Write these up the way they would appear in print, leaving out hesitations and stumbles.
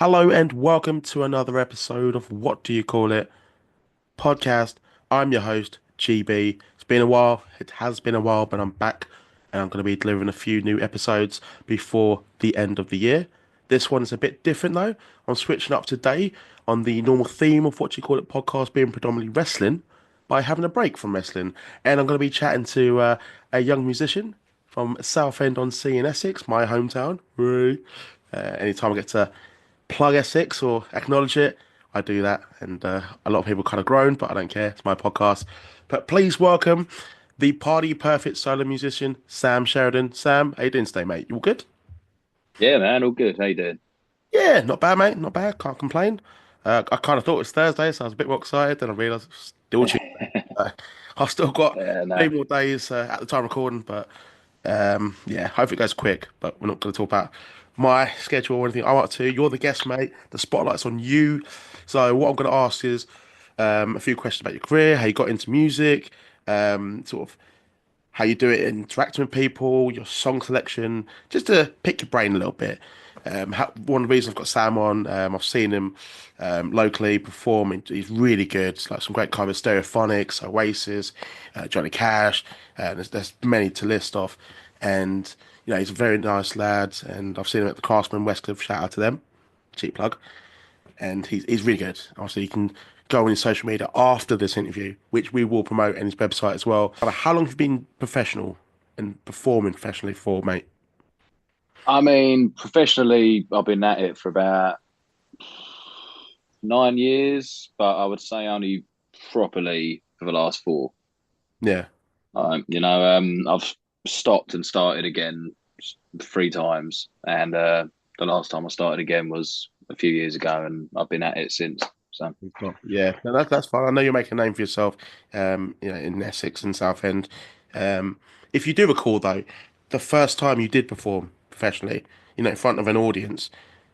Hello and welcome to another episode of What Do You Call It podcast. I'm your host, GB. It's been a while. It has been a while, but I'm back and I'm going to be delivering a few new episodes before the end of the year. This one is a bit different though. I'm switching up today on the normal theme of What Do You Call It podcast being predominantly wrestling by having a break from wrestling. And I'm going to be chatting to a young musician from Southend-on-Sea in Essex, my hometown. Woo. Anytime I get to plug Essex or acknowledge it, I do that. And a lot of people kind of groan, but I don't care. It's my podcast. But please welcome the party perfect solo musician, Sam Sheridan. Sam, how you doing today, mate? You all good? Yeah, man, all good. How you doing? Yeah, not bad, mate. Not bad. Can't complain. I kind of thought it was Thursday, so I was a bit more excited. Then I realised it's still Tuesday. Uh, I've still got Yeah, no. 3 more days at the time of recording, but yeah, hopefully it goes quick. But we're not going to talk about my schedule or anything I'm up to. You're the guest, mate. The spotlight's on you. So what I'm going to ask is a few questions about your career, how you got into music, sort of how you do it interacting with people, your song selection, just to pick your brain a little bit. One of the reasons I've got Sam on, I've seen him locally perform. He's really good. It's like some great covers, Stereophonics, Oasis, Johnny Cash, there's many to list off. And he's a very nice lad. And I've seen him at the Craftsman Westcliff. Shout out to them, cheap plug, and he's really good. Obviously, you can go on his social media after this interview, which we will promote in his website as well. How long have you been professional and performing professionally for, mate? I mean, professionally, I've been at it for about 9 years, but I would say only properly for the last four. Yeah. I've stopped and started again three times, and the last time I started again was a few years ago, and I've been at it since. So, Yeah, no, that's fine. I know you're making a name for yourself, in Essex and Southend. Um, if you do recall though, the first time you did perform professionally, in front of an audience,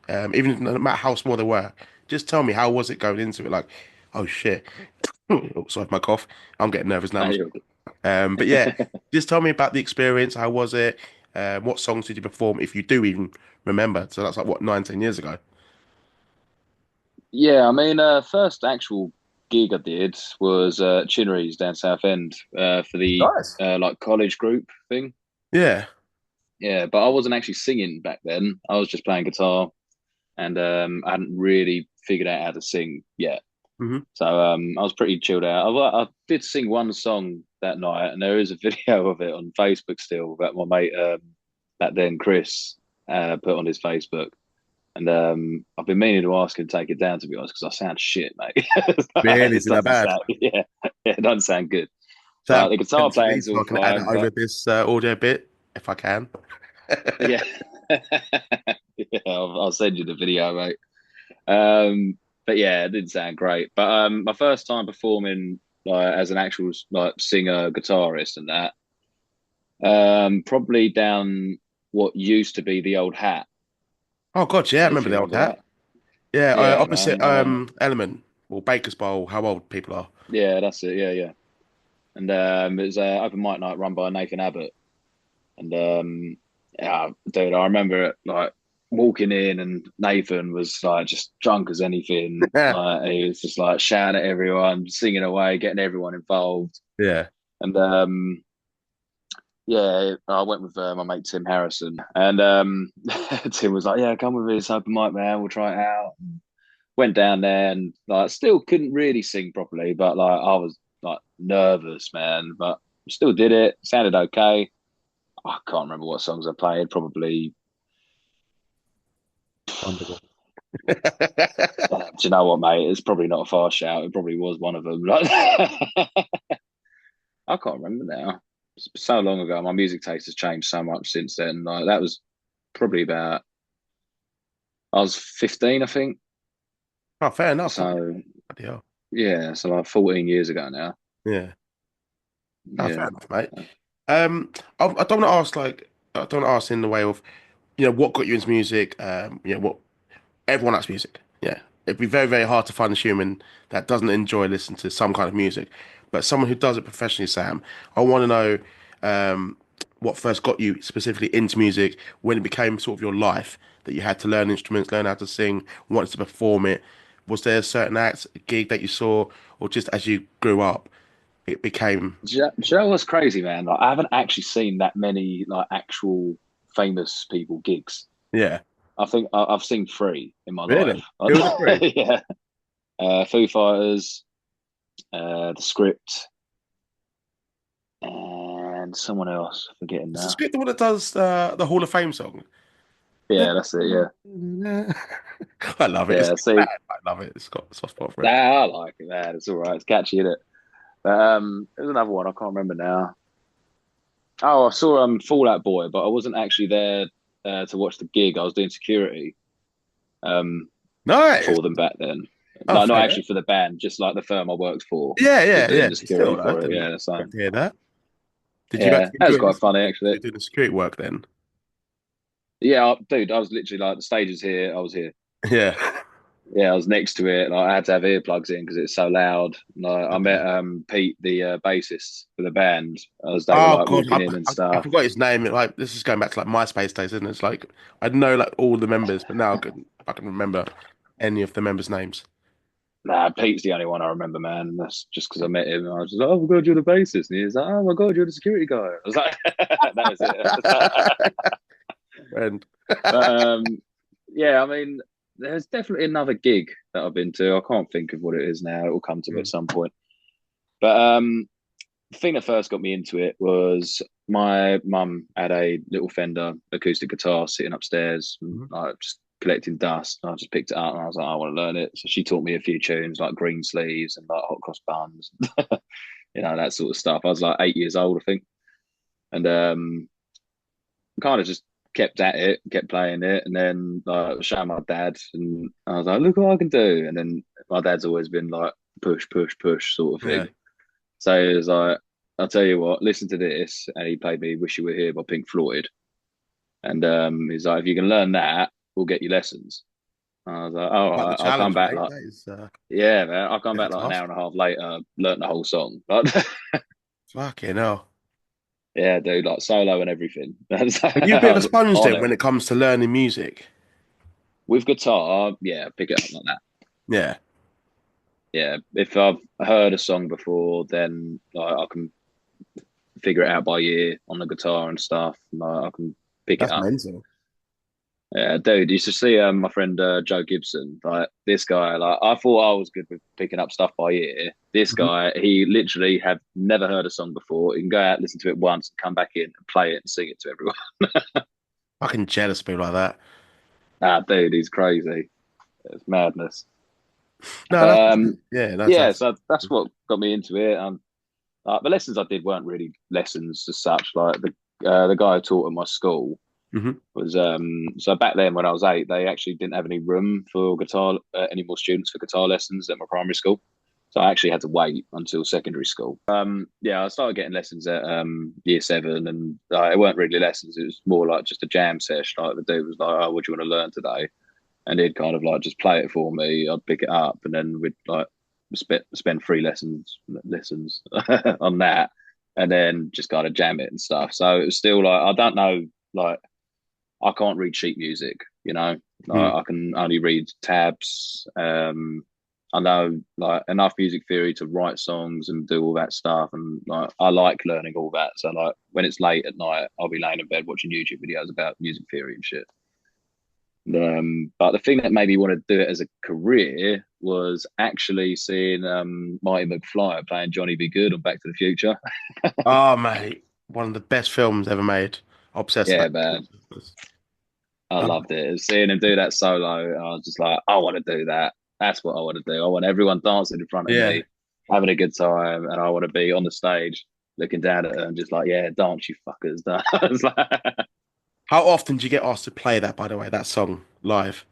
even no matter how small they were, just tell me how was it going into it? Like, oh shit, oh, sorry for my cough. I'm getting nervous now. no, you're good. But yeah, just tell me about the experience. How was it? What songs did you perform, if you do even remember? So that's like what, 19 years ago. Yeah, I mean, first actual gig I did was Chinnery's down South End for the Nice. like college group thing. Yeah. Yeah, but I wasn't actually singing back then. I was just playing guitar, and I hadn't really figured out how to sing yet. Hmm. So I was pretty chilled out. I did sing one song that night, and there is a video of it on Facebook still that my mate back then, Chris, put on his Facebook. And I've been meaning to ask him to take it down, to be honest, because I sound shit, mate. Really? It Is it that doesn't bad? sound, yeah, it doesn't sound good. Sam, But the guitar send to me playing's so all I can add it fine. over But this audio bit if I can. yeah, yeah, I'll send you the video, mate. But yeah, it didn't sound great. But my first time performing like as an actual like singer, guitarist, and that probably down what used to be the old hat. Oh God, yeah, I If remember you the old remember hat. that. Yeah, Yeah, opposite man. Element or Baker's Bowl. How old people are? Yeah, that's it. Yeah, yeah. And it was open mic night run by Nathan Abbott. And yeah, dude, I remember it like walking in, and Nathan was like just drunk as anything. Like he was just like shouting at everyone, singing away, getting everyone involved. Yeah. And yeah, I went with my mate Tim Harrison, and Tim was like, "Yeah, come with us, open mic, man. We'll try it out." Went down there, and like still couldn't really sing properly, but like I was like nervous, man, but still did it. Sounded okay. I can't remember what songs I played. Probably, Wonderful. do you know what, mate? It's probably not a far shout. It probably was one of them. I can't remember now. It's so long ago. My music taste has changed so much since then. Like that was probably about I was 15, I think. Oh, fair enough. Okay. So Bloody hell. yeah, so like 14 years ago now. Yeah. No, fair Yeah. enough, mate. I don't want to ask I don't want to ask in the way of what got you into music. What everyone likes music. Yeah, it'd be very, very hard to find a human that doesn't enjoy listening to some kind of music. But someone who does it professionally, Sam, I want to know. what first got you specifically into music when it became sort of your life that you had to learn instruments, learn how to sing, wanted to perform it? Was there a certain act, a gig that you saw, or just as you grew up, it became, Do you know what's crazy, man? Like, I haven't actually seen that many like actual famous people gigs. yeah, I think I've seen three in my life. really? Who was it through? Yeah, Foo Fighters, The Script, and someone else. Forgetting Is the now. script the one that does the Hall of Fame song? Yeah, that's it. Yeah, I love it. It's yeah. bad. See, I love it. It's got a soft spot for it. I like it, man. It's all right. It's catchy, isn't it? But there's another one I can't remember now. Oh, I saw Fallout Boy, but I wasn't actually there to watch the gig. I was doing security Nice. for them back then. Oh, Like not fair. actually for the band, just like the firm I worked for Yeah, was yeah, doing yeah. the Still, security I for it. didn't Yeah, so expect to hear that. Did you yeah, actually that was enjoy quite listening funny to actually. you doing the security work then? Yeah, dude, I was literally like the stage is here. I was here. Yeah. Yeah, I was next to it. Like, I had to have earplugs in because it's so loud. Like, I met Okay. Pete, the bassist for the band, as they were Oh like God, walking in and I stuff. forgot his name. Like this is going back to like MySpace days, isn't it? It's like I know like all the members, but now I can remember any of the members' names. Nah, Pete's the only one I remember, man. That's just because I met him. I was just like, oh my god, you're the bassist, and he's like, oh my god, you're the security guy. I was like, that was it. And But yeah, I mean, there's definitely another gig that I've been to. I can't think of what it is now. It will come to me at some point. But the thing that first got me into it was my mum had a little Fender acoustic guitar sitting upstairs, and Mhm. I just collecting dust. And I just picked it up and I was like, I want to learn it. So she taught me a few tunes like Green Sleeves and like Hot Cross Buns, that sort of stuff. I was like 8 years old, I think, and kind of just kept at it, kept playing it, and then like showing my dad, and I was like, look what I can do. And then my dad's always been like push, push, push sort of Yeah, thing. So he was like, I'll tell you what, listen to this. And he played me Wish You Were Here by Pink Floyd. And he's like, if you can learn that, we'll get you lessons. And I was like, all quite the right, I'll come challenge, back mate. like, That is yeah, man. I'll come bit of back a like an hour task. and a half later, learnt the whole song. Like, Fucking hell. yeah, dude, like solo and everything. Are you a bit I of a was sponge on then it. when it comes to learning music? With guitar, yeah, pick it up like that. Yeah, Yeah, if I've heard a song before, then like, I can figure it out by ear on the guitar and stuff. Like, I can pick it that's up. mental. Yeah, dude, you should see my friend Joe Gibson. Like this guy, like I thought I was good with picking up stuff by ear. This Mhm. guy, he literally had never heard a song before. He can go out, listen to it once, and come back in and play it and sing it to everyone. Fucking jealous of people like that. Ah, dude, he's crazy. It's madness. No, But yeah, yeah, that's so that's what got me into it. The lessons I did weren't really lessons as such. Like the guy who taught at my school hmm was so back then when I was 8, they actually didn't have any room for guitar, any more students for guitar lessons at my primary school. So I actually had to wait until secondary school. Yeah, I started getting lessons at year 7, and it weren't really lessons. It was more like just a jam session. Like the dude was like, "Oh, what do you want to learn today?" And he'd kind of like just play it for me. I'd pick it up, and then we'd like spend 3 lessons on that, and then just kind of jam it and stuff. So it was still like I don't know, like I can't read sheet music, Mm. I can only read tabs. I know like enough music theory to write songs and do all that stuff, and like I like learning all that. So like when it's late at night, I'll be laying in bed watching YouTube videos about music theory and shit. But the thing that made me want to do it as a career was actually seeing Marty McFly playing Johnny Be Good on Back to the Future. Oh, mate, one of the best films ever made. Obsessed with Yeah, that. man. I Um, loved it. Seeing him do that solo, I was just like, I want to do that. That's what I want to do. I want everyone dancing in front of yeah. me, having a good time, and I want to be on the stage looking down at them, just like, yeah, dance, you fuckers. I was like, How often do you get asked to play that, by the way, that song live?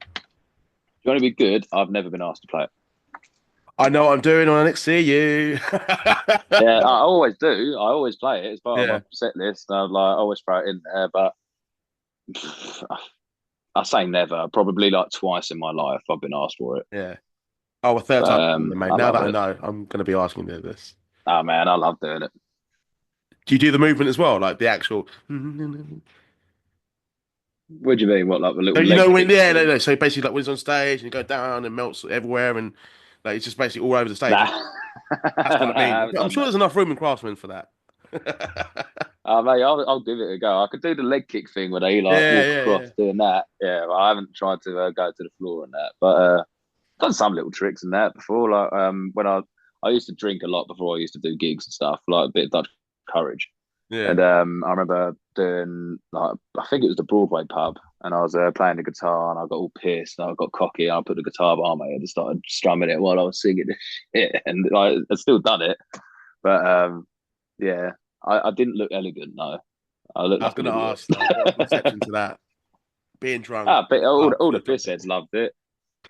you want to be good? I've never been asked to play it. I know what I'm doing when I next see you. Yeah, I always do. I always play it. It's part of my Yeah, set list. I like I always throw it in there, but I say never. Probably like twice in my life I've been asked for it. yeah. Oh, a third But time, mate. I Now love that I it. know, I'm going to be asking you this. Oh man, I love doing it. Do you do the movement as well, like the actual? What do you mean? What, like the So little you leg know when, kicks yeah, no, thing? no. So basically, like when it's on stage and you go down and melts everywhere, and like it's just basically all over the stage. Nah, That's what I nah, I mean. haven't I'm done sure that. there's enough room in Craftsman for that. Mate, I'll give it a go. I could do the leg kick thing where they like Yeah, walk yeah, across yeah. doing that. Yeah, well, I haven't tried to go to the floor on that, but done some little tricks in that before. Like when I used to drink a lot before I used to do gigs and stuff, like a bit of Dutch courage. And Yeah. I remember doing like I think it was the Broadway pub, and I was playing the guitar, and I got all pissed, and I got cocky, and I put the guitar behind my head and started strumming it while I was singing this shit, and like I still done it, but yeah, I didn't look elegant, no. I looked I was like an gonna idiot. ask, like, what's the reception to that? Being drunk. But Pub all full the of drunk piss heads people. loved it.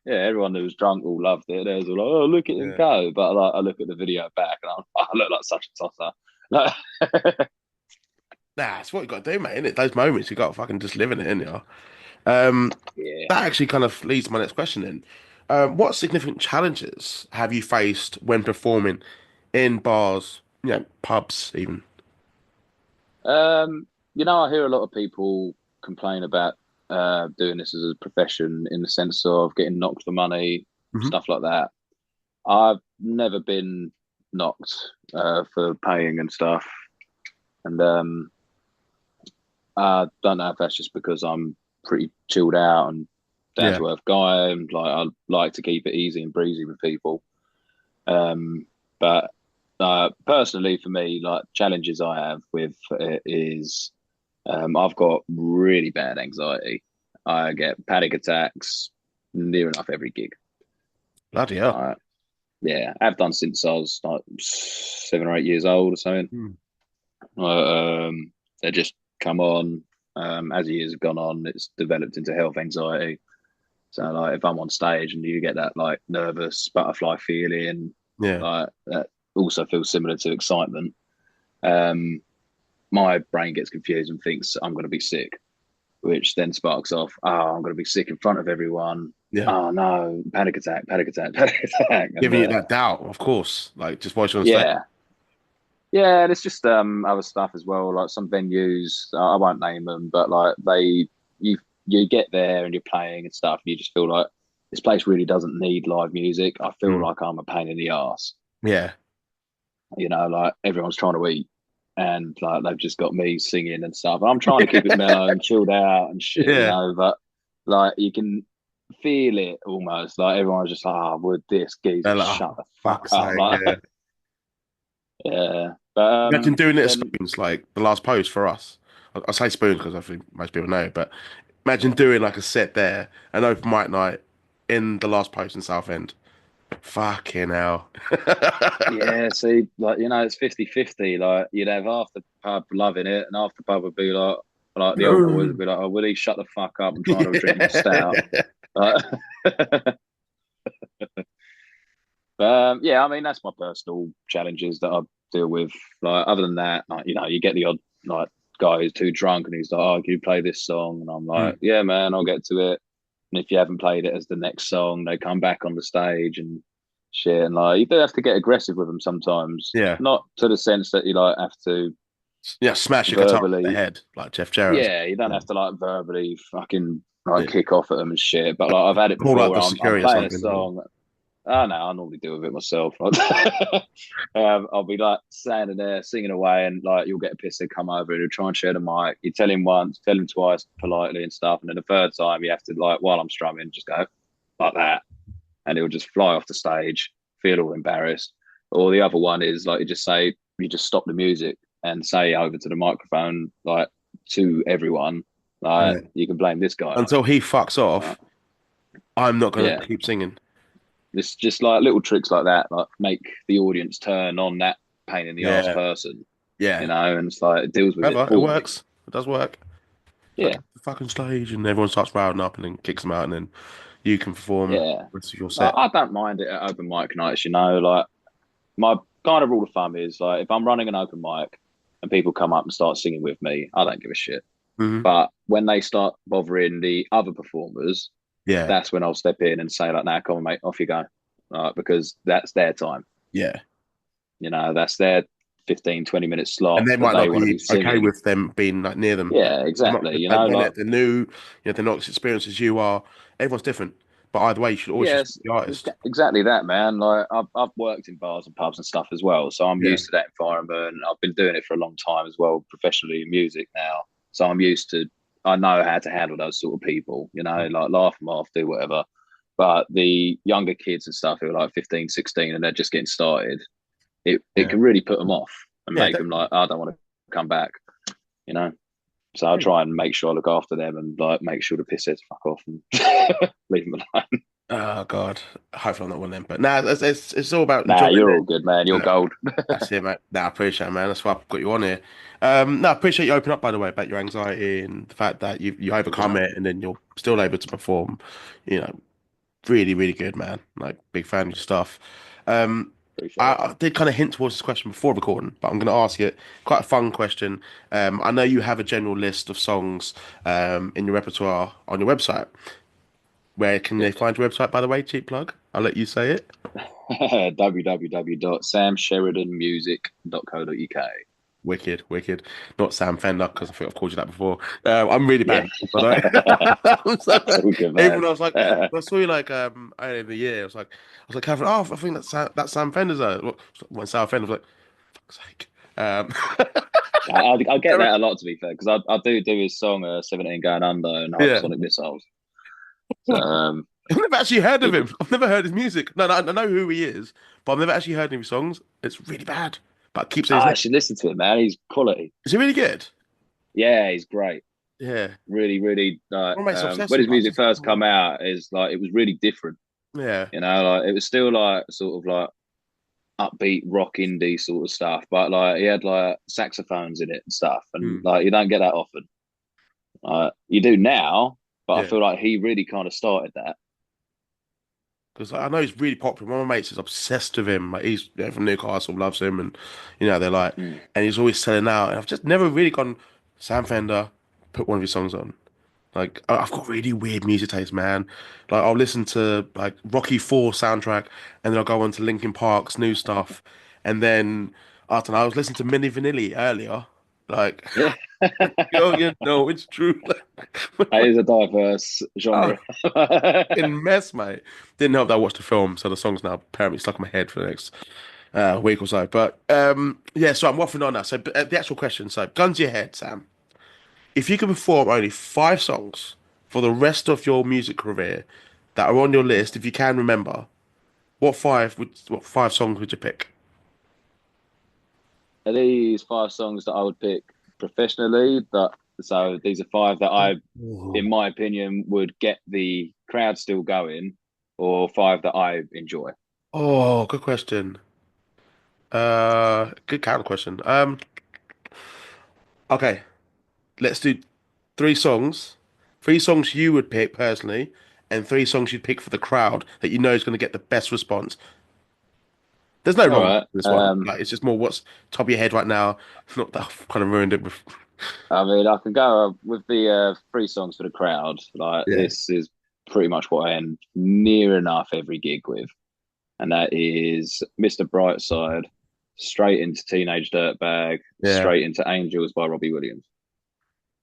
Yeah, everyone who was drunk all loved it. They was all like, "Oh, look at him Yeah. go!" But like, I look at the video back, and I look like such a tosser. Like, Nah, it's what you got to do, mate, innit? Those moments you got to fucking just live in it, innit? Um, yeah. that actually kind of leads to my next question then. What significant challenges have you faced when performing in bars, pubs even? I hear a lot of people complain about doing this as a profession in the sense of getting knocked for money, Hmm. stuff like that. I've never been knocked for paying and stuff, and I don't know if that's just because I'm pretty chilled out and down Yeah, to earth guy, and like I like to keep it easy and breezy with people. But personally, for me, like challenges I have with it is I've got really bad anxiety. I get panic attacks near enough every gig. bloody hell. Like, yeah, I've done since I was like 7 or 8 years old or something. Mm. They just come on. As the years have gone on, it's developed into health anxiety. So like if I'm on stage and you get that like nervous butterfly feeling, Yeah, like that also feels similar to excitement. Um, my brain gets confused and thinks I'm going to be sick, which then sparks off, oh, I'm going to be sick in front of everyone. yeah. Oh no, panic attack, panic attack, panic attack. And Giving you that doubt, of course, like just whilst you're on stage. yeah, yeah, and it's just other stuff as well. Like some venues, I won't name them, but like you get there and you're playing and stuff, and you just feel like this place really doesn't need live music. I feel Mm. like I'm a pain in the ass. Yeah, Like everyone's trying to eat, and like they've just got me singing and stuff. And I'm trying to keep it mellow and chilled out and shit, yeah. but like you can feel it almost. Like everyone's just like, oh, would this geezer They're like, shut oh, the fuck fuck's up? sake, Like, yeah. yeah. But Imagine doing it at then Spoons, like the last post for us. I say Spoons because I think most people know, but imagine doing like a set there, an open mic night in the last post in Southend. Fucking hell. yeah, see, like it's 50-50. Like you'd have half the pub loving it, and half the pub would be like the old boys would No. be like, "Oh, will he shut the fuck up and try to drink my stout?" Yeah. Like, yeah, I mean that's my personal challenges that I deal with. Like other than that, like you get the odd like guy who's too drunk and he's like, "Oh, can you play this song?" And I'm like, Mm. "Yeah, man, I'll get to it." And if you haven't played it as the next song, they come back on the stage and shit. And like you do have to get aggressive with them sometimes, Yeah. not to the sense that you like have to Yeah, smash your guitar on the verbally. head like Jeff Jarrett. Yeah, you don't Yeah. have to like verbally fucking like Yeah. kick off at them and shit. But like I've had it Call before up where the I'm security or playing a something. Or... song. Oh no, I normally deal with it myself. I'll be like standing there singing away, and like you'll get a pisser come over and he'll try and share the mic. You tell him once, tell him twice politely and stuff, and then the third time you have to like while I'm strumming, just go like that, and he'll just fly off the stage, feel all embarrassed. Or the other one is like you just stop the music and say over to the microphone like to everyone, like Yeah. you can blame this guy. Until he fucks Uh, off, I'm not gonna yeah, keep singing. it's just like little tricks like that, like make the audience turn on that pain in the ass Yeah. person, Yeah. and it's like it deals with it However, it for me. works. It does work. It's like Yeah, the fucking stage, and everyone starts rounding up, and then kicks them out, and then you can perform yeah. the rest of your set. I don't mind it at open mic nights, like my kind of rule of thumb is like if I'm running an open mic and people come up and start singing with me, I don't give a shit. Hmm. But when they start bothering the other performers, Yeah. that's when I'll step in and say like, "Nah, come on, mate, off you go," because that's their time. Yeah. That's their 15, 20 minute And slot they that might they not want to be be okay singing. with them being like near them. Like Yeah, they're not, exactly. You know, like they're new, they're not as experienced as you are. Everyone's different. But either way, you should always just yes, be the artist. exactly that, man. Like I've worked in bars and pubs and stuff as well, so I'm Yeah. used to that environment. I've been doing it for a long time as well, professionally in music now. So I'm used to. I know how to handle those sort of people. You know, like laugh them off, do whatever. But the younger kids and stuff who are like 15, 16, and they're just getting started, it Yeah. can really put them off and Yeah, make them like, definitely. I don't want to come back. You know. So I try and make sure I look after them and like make sure the piss heads fuck off and leave them alone. Oh God. Hopefully I'm not one of them. But nah, it's all about Nah, enjoying you're it. all good, man. You're Uh, gold. that's it, mate. Nah, I appreciate it, man. That's why I've got you on here. No, I appreciate you opening up, by the way, about your anxiety and the fact that you Good overcome man. it and then you're still able to perform. You know, really, really good, man. Like big fan of your stuff. Um, Appreciate it. I did kind of hint towards this question before recording, but I'm going to ask it. Quite a fun question. I know you have a general list of songs in your repertoire on your website. Where can they Yeah. find your website, by the way? Cheap plug. I'll let you say it. www.samsheridanmusic.co.uk. Wicked, wicked. Not Sam Fender, because I think I've called you that before. I'm really Yeah. bad, by the way. It's all good, Even man. I was like, when I saw you like earlier in the year, I was like, Catherine, oh, I think that's Sam Fender's. When Sam Fender was like, fuck's sake. I get that a lot, to be fair, because I do his song 17 Going Under and yeah. Hypersonic Missiles. So, I've never actually heard of people, him. I've never heard his music. No, no, I know who he is, but I've never actually heard any of his songs. It's really bad. But I keep saying his I name. should listen to it, man. He's quality. Is he really good? Yeah, he's great. Yeah. Really, really. My mate's obsessed When with his him. I was music just like, first oh, come out, is like it was really different. yeah. You know, like it was still like sort of like upbeat rock indie sort of stuff, but like he had like saxophones in it and stuff, and Hmm. like you don't get that often. You do now, but I Yeah. feel like he really kind of started that. Because I know he's really popular. One of my mates is obsessed with him. Like he's from Newcastle, loves him, and they're like, Mm. and he's always selling out. And I've just never really gone, Sam Fender, put one of his songs on. Like I've got really weird music taste, man. Like I'll listen to like Rocky Four soundtrack, and then I'll go on to Linkin Park's new stuff, and then I don't know. I was listening to Milli Vanilli earlier. Like, Yeah, it's true. it is a diverse Oh, genre. fucking mess, mate. Didn't help that I watched the film, so the song's now apparently stuck in my head for the next week or so. But yeah, so I'm waffling on now. So the actual question, so guns to your head, Sam. If you could perform only 5 songs for the rest of your music career that are on your list, if you can remember, what 5 songs would you pick? Are these 5 songs that I would pick professionally? That so these are 5 that I, in Ooh. my opinion, would get the crowd still going, or 5 that I enjoy. Oh, good question. Good counter question. Okay, let's do 3 songs. 3 songs you would pick personally, and 3 songs you'd pick for the crowd that you know is going to get the best response. There's no All wrong with right. this one. Like it's just more what's top of your head right now. Not that I've kind of ruined it with. I mean, I can go with the 3 songs for the crowd. Like Yeah, this is pretty much what I end near enough every gig with, and that is Mr. Brightside, straight into Teenage Dirtbag, yeah. straight into Angels by Robbie Williams.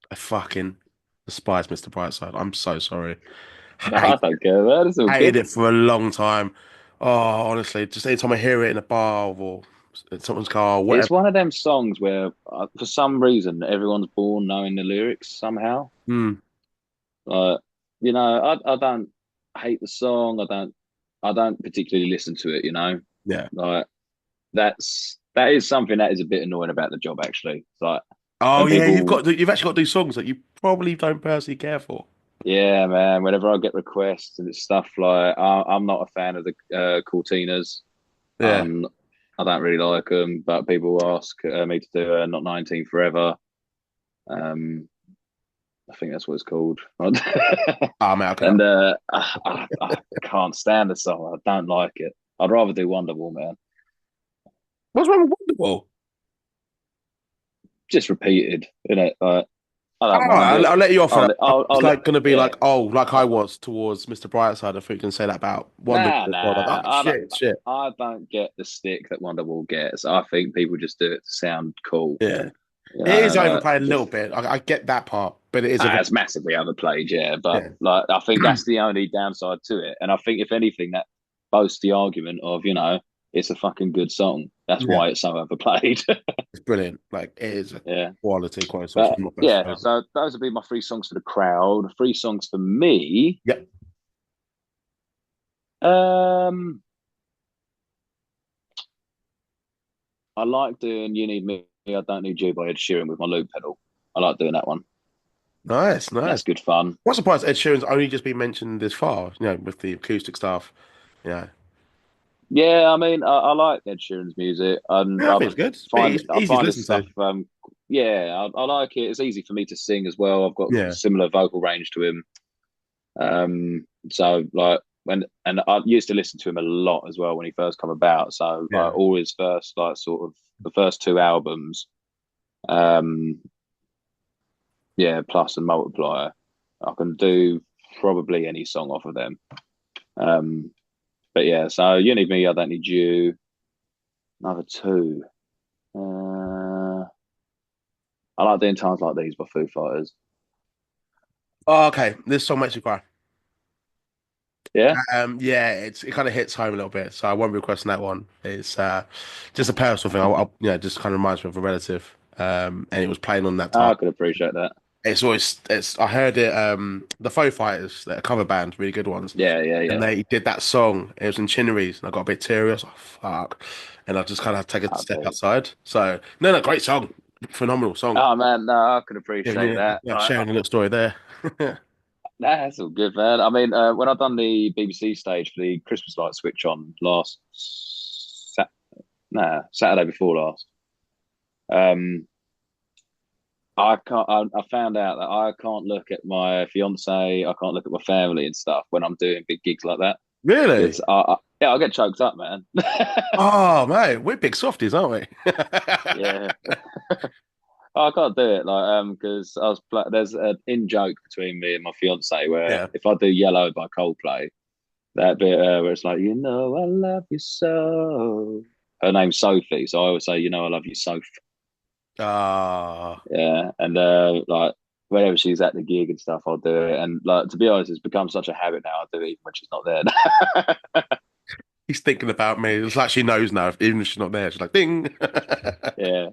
I fucking despise Mr. Brightside. I'm so sorry. No, I Hate don't care, man. It's all hated good. it for a long time. Oh, honestly, just anytime I hear it in a bar or in someone's car, or It's whatever. one of them songs where, for some reason, everyone's born knowing the lyrics somehow. Mm, Like, I don't hate the song. I don't particularly listen to it. yeah. Like that is something that is a bit annoying about the job, actually. It's like Oh when yeah, people, you've actually got to do songs that you probably don't personally care for. yeah, man. Whenever I get requests and it's stuff like, I'm not a fan of the Cortinas. Yeah. Um, I don't really like them, but people ask me to do Not 19 Forever. Um, I think that's what it's called. Ah, man, okay. And I can't stand the song. I don't like it. I'd rather do Wonderwall, man. What's wrong with Wonderwall? Just repeated, isn't it? I All don't mind right, it. I'll let you off for that. It's I'll let, like going to be yeah. like, oh, like I I, was towards Mr. Brightside. I think you can say that about Wonderwall nah, as well. Like, nah. oh, shit, shit. I don't get the stick that Wonderwall gets. I think people just do it to sound cool. Yeah. You It know, is like overplayed a little just bit. I get that part, but it is a very, it's massively overplayed, yeah. But yeah. like, I think that's the only downside to it. And I think if anything, that boasts the argument of it's a fucking good song. That's Yeah. why it's so overplayed. It's brilliant. Like, it is a Yeah. quality song. It's But one of my best yeah, favorite. so those would be my three songs for the crowd. Three songs for me. Yep. Um, I like doing "You Need Me, I Don't Need You" by Ed Sheeran with my loop pedal. I like doing that one. Nice, nice. That's good fun. What surprised Ed Sheeran's only just been mentioned this far, with the acoustic stuff. Yeah. Yeah, I mean, I like Ed Sheeran's music, and Yeah, I think it's good. I Easy to find his listen to. stuff. Yeah, I like it. It's easy for me to sing as well. I've got Yeah. similar vocal range to him. So like and I used to listen to him a lot as well when he first come about. So Yeah. like all his first like sort of the first two albums, um, yeah, Plus and Multiplier, I can do probably any song off of them. Um, but yeah, so You Need Me, I Don't Need You. Another two. I like doing Times Like These by Foo Fighters. Oh, okay. This song makes me cry. Yeah. Yeah, it kind of hits home a little bit, so I won't be requesting that one. It's just a personal thing. Just kind of reminds me of a relative. And it was playing on that time. I could appreciate that. It's I heard it. The Foo Fighters, they're a cover band, really good ones, Yeah, yeah, and yeah. they did that song. It was in Chinnery's, and I got a bit teary. I was like, "Fuck," and I just kind of take a I step bet. outside. So no, no, great song, phenomenal song. Oh man, no, I could Yeah, appreciate yeah, that. yeah. Sharing a little story there. Nah, that's all good, man. I mean, when I done the BBC stage for the Christmas light switch on Saturday before last, um, I can't. I found out that I can't look at my fiance, I can't look at my family and stuff when I'm doing big gigs like that Really? because yeah, I get choked up, man. Oh, mate, we're big softies, aren't we? Yeah, I can't do it because there's an in joke between me and my fiance where Yeah. if I do Yellow by Coldplay, that bit where it's like, I love you so. Her name's Sophie, so I always say, I love you, Soph. Ah, Yeah, and like whenever she's at the gig and stuff, I'll do it. And like to be honest, it's become such a habit now. I do it even when she's not there. he's thinking about me. It's like she knows now, even if she's not there. She's like, ding. Yeah,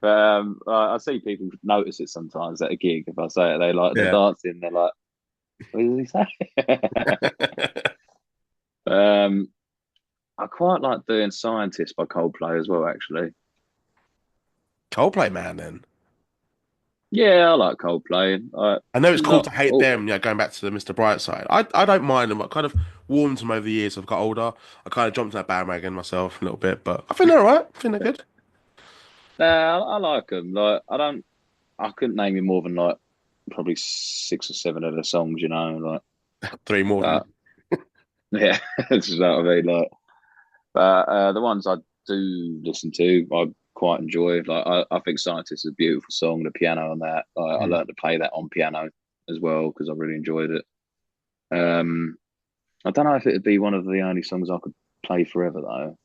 but I see people notice it sometimes at a gig. If I say it, they're Yeah. dancing. They're like, "What did he say?" um, I quite like doing "Scientist" by Coldplay as well. Actually, Coldplay, man, then. yeah, I like Coldplay. I know it's cool Not to hate oh, them, going back to the Mr. Brightside. I don't mind them. I kind of warmed to them over the years. I've got older. I kind of jumped on that bandwagon myself a little bit, but I think they're all right. I think they're good. I like them. Like I couldn't name you more than like probably six or seven of the songs. Like Three more than me. but yeah, it's just what I mean. Like, but the ones I do listen to, I quite enjoy. Like I think "Scientist" is a beautiful song. The piano on that, I Mm. learned to play that on piano as well because I really enjoyed it. Um, I don't know if it'd be one of the only songs I could play forever though.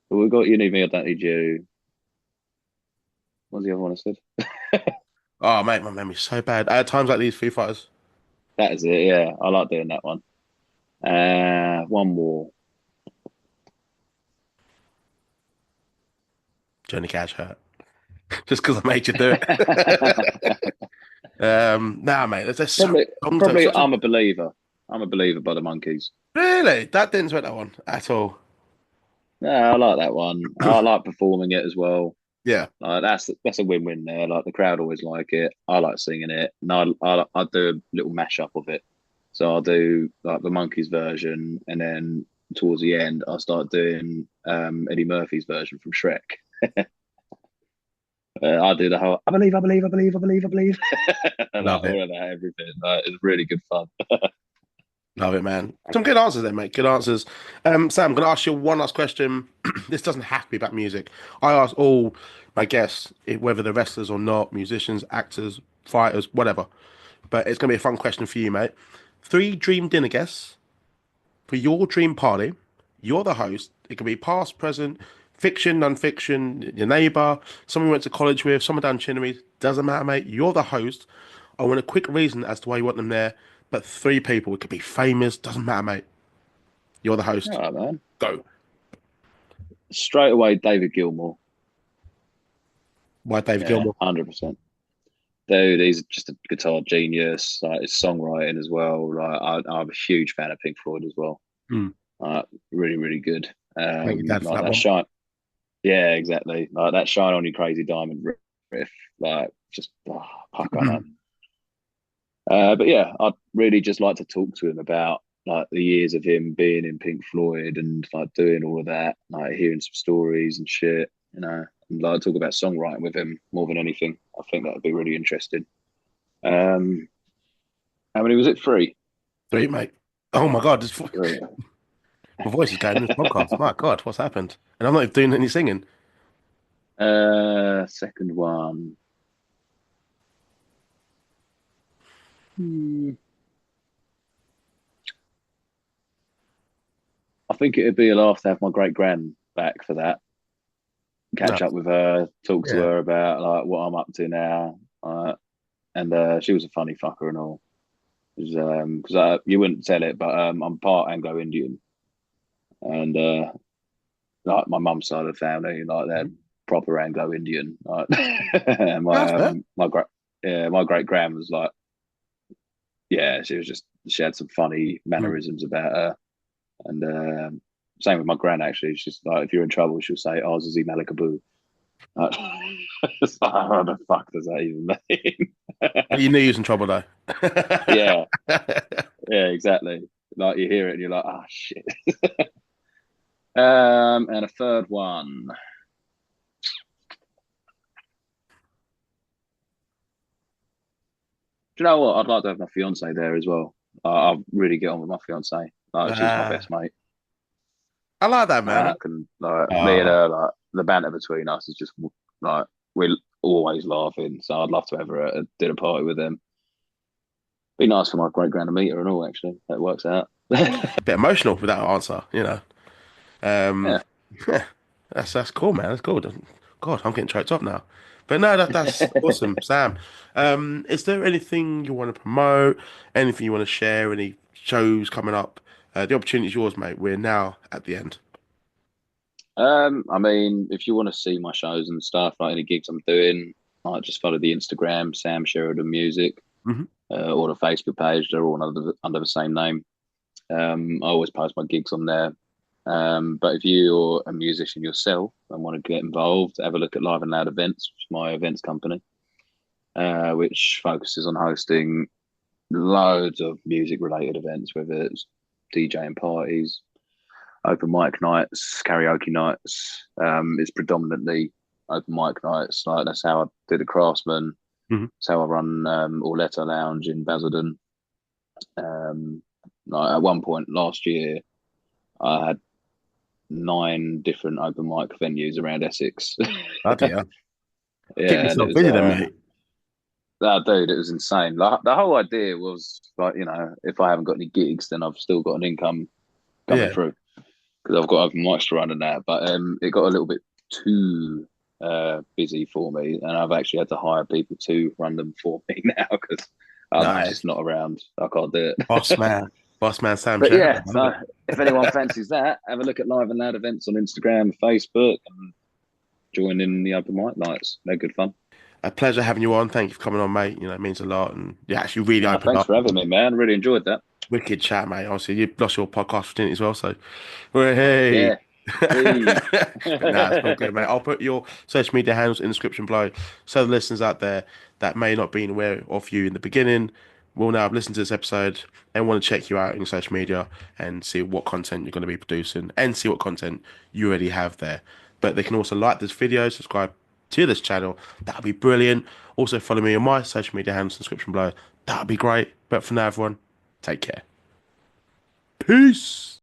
But we've got "You Need Me, I Don't Need You." What's the other one I said? Oh, mate, my memory's so bad. Times like these, Foo Fighters, That is it. Yeah, I like doing that one. One more. Johnny Cash hurt. Just because I made you do it. Nah, mate, there's so many Probably, songs. Though. probably. Such a I'm a believer. I'm a believer by the Monkees. really that didn't sweat that one at all. Yeah, I like that one. I like performing it as well. Yeah. Like that's a win-win there. Like the crowd always like it. I like singing it, and I do a little mashup of it. So I'll do like the Monkees version, and then towards the end, I'll start doing Eddie Murphy's version from Shrek. I do the whole I believe, I believe, I believe, I believe, I believe, and like Love it. all of that, everything. It's really good fun. Love it, man. Some good answers there, mate. Good answers. Sam, I'm going to ask you one last question. This doesn't have to be about music. I ask all my guests, whether they're wrestlers or not, musicians, actors, fighters, whatever. But it's going to be a fun question for you, mate. Three dream dinner guests for your dream party. You're the host. It can be past, present, fiction, non-fiction, your neighbour, someone you went to college with, someone down Chinnery. Doesn't matter, mate. You're the host. I want a quick reason as to why you want them there. But three people. It could be famous. Doesn't matter, mate. You're the All host. right, man. Go. Straight away, David Gilmour. Why David Yeah, Gilmour? 100%. Dude, he's just a guitar genius. Like his songwriting as well. Like I'm a huge fan of Pink Floyd as well. Hmm. Really, really good. Thank you, Dad, for Like that that one. shine. Yeah, exactly. Like that "Shine On You Crazy Diamond" riff. Like just fuck on it. But yeah, I'd really just like to talk to him about like the years of him being in Pink Floyd and like doing all of that, like hearing some stories and shit, and like talk about songwriting with him more than anything. I think that would be really interesting. Um, how many was it? Three. Three, mate. Oh my God, Three. my voice is going in this podcast. My God, what's happened? And I'm not even doing any singing. Second one. Hmm. I think it'd be a laugh to have my great grand back for that. No, Catch up with her, talk to yeah. her about like what I'm up to now. And she was a funny fucker and all. Because you wouldn't tell it, but I'm part Anglo Indian, and like my mum's side of the family, like they're proper Anglo Indian. Like, and That's fair. my great grand was like, yeah, she had some funny Mm. mannerisms about her, and same with my gran actually. She's like, if you're in trouble, she'll say, "Oh, Zazie Malakaboo." Like, it's like, what the fuck does that even mean? But you knew you was in trouble though. Yeah, yeah, exactly. Like you hear it and you're like, oh shit. And a third one. Do you know what? I'd like to have my fiance there as well. I really get on with my fiance. Like she's my Ah, best mate. I like that, man. And like me and Ah, her, like the banter between us is just like we're always laughing. So I'd love to have her at a dinner party with them. Be nice for my great grand to meet her and all. Actually, that works out. a bit emotional with that answer. Um, Yeah. yeah, that's cool, man. That's cool. God, I'm getting choked up now. But no, that's awesome, Sam. Is there anything you want to promote? Anything you want to share? Any shows coming up? The opportunity is yours, mate. We're now at the end. I mean, if you want to see my shows and stuff, like any gigs I'm doing, like just follow the Instagram, Sam Sheridan Music, Hmm. or the Facebook page. They're all under the same name. I always post my gigs on there. But if you're a musician yourself and want to get involved, have a look at Live and Loud Events, which is my events company, which focuses on hosting loads of music related events, whether it's DJing parties, open mic nights, karaoke nights. It's predominantly open mic nights. Like that's how I did the Craftsman. Hmm. That's how I run Orletta Lounge in Basildon. Um, like at one point last year, I had 9 different open mic venues around Essex. Bloody hell. Keep Yeah, and it yourself was busy then, mate. dude, it was insane. Like the whole idea was like, if I haven't got any gigs, then I've still got an income coming Yeah. through because I've got open mics to run and that. But it got a little bit too busy for me, and I've actually had to hire people to run them for me now because I'm just Nice. not around. I can't do it. Boss man. Boss man Sam But Sheridan. yeah, I love so it. if anyone fancies that, have a look at Live and Loud events on Instagram, Facebook, and join in the open mic nights. They're good fun. A pleasure having you on. Thank you for coming on, mate. It means a lot. And you actually really opened Thanks up. for having me, man. Really enjoyed that. Wicked chat, mate. Obviously, you lost your podcast opportunity as well. So, well, hey. Yeah. Hey. But nah, it's all good, mate. I'll put your social media handles in the description below. So the listeners out there that may not be aware of you in the beginning will now have listened to this episode and want to check you out in social media and see what content you're going to be producing and see what content you already have there. But they can also like this video, subscribe to this channel. That would be brilliant. Also follow me on my social media handles in the description below. That would be great. But for now, everyone, take care. Peace.